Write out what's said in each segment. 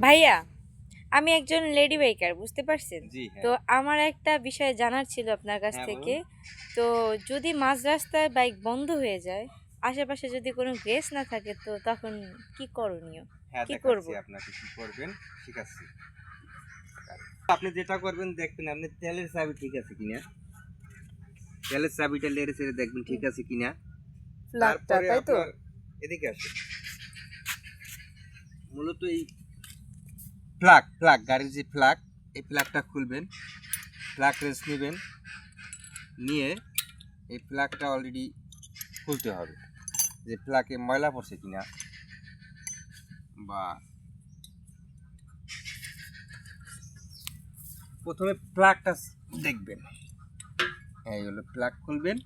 ভাইয়া, আমি একজন লেডি বাইকার, বুঝতে পারছেন? জি তো হ্যাঁ। আমার একটা বিষয় জানার ছিল আপনার কাছ হ্যাঁ থেকে। বলুন। তো যদি মাঝ রাস্তায় বাইক বন্ধ হয়ে যায়, আশেপাশে যদি কোনো গ্যাস না থাকে, তো তখন কি করণীয়? হ্যাঁ, কি করব? দেখাচ্ছি আপনাকে কি করবেন, শিখাচ্ছি। আপনি যেটা করবেন দেখবেন আপনি তেলের চাবি ঠিক আছে কিনা, তেলের চাবিটা লেড়ে ছেড়ে দেখবেন ঠিক আছে কিনা। ফ্ল্যাগটা, তারপরে তাই তো? আপনার এদিকে আসুন। মূলত এই প্লাগ গাড়ির যে প্লাগ, এই প্লাগটা খুলবেন, প্লাগ রেস নেবেন, নিয়ে এই প্লাগটা অলরেডি খুলতে হবে যে প্লাগে ময়লা পড়ছে কিনা, বা প্রথমে প্লাগটা দেখবেন। এই হলো প্লাগ খুলবেন,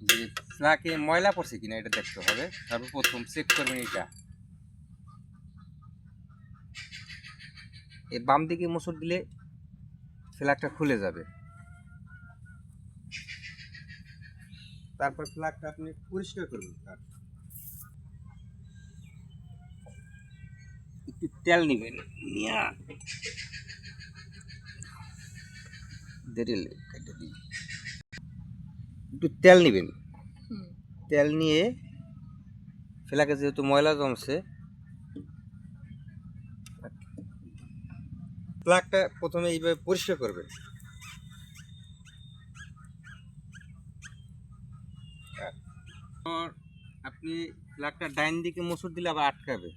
যে প্লাগে ময়লা পড়ছে কিনা এটা দেখতে হবে। তারপর প্রথম চেক করবেন এটা, এই বাম দিকে মোচড় দিলে প্লাগটা খুলে যাবে। তারপর প্লাগটা আপনি পরিষ্কার করবেন। একটু তেল নেবেন, নিয়ে একটু তেল নেবেন, হুম। তেল নিয়ে ফ্ল্যাগে যেহেতু ময়লা জমছে, প্লাগটা প্রথমে এইভাবে পরিষ্কার করবেন। তারপর আপনি প্লাগটা ডাইন দিকে মোচড় দিলে আবার আটকাবে।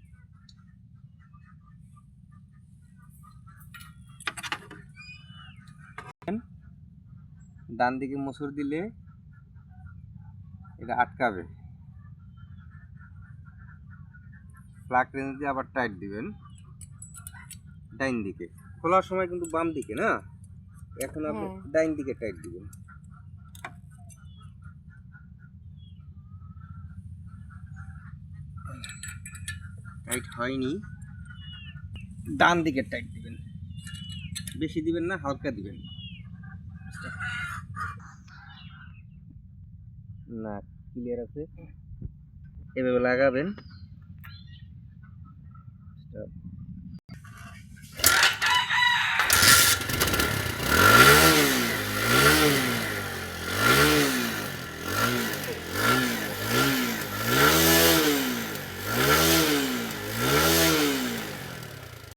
ডান দিকে মোচড় দিলে এটা আটকাবে। প্লাগ রেঞ্জ দিয়ে আবার টাইট দিবেন ডাইন দিকে। খোলার সময় কিন্তু বাম দিকে না, এখন আপনি হ্যাঁ। ডাইন দিকে টাইট দিবেন। টাইট হয়নি, ডান দিকে টাইট দিবেন, বেশি দিবেন না, হালকা দিবেন। না, ক্লিয়ার আছে, এভাবে লাগাবেন।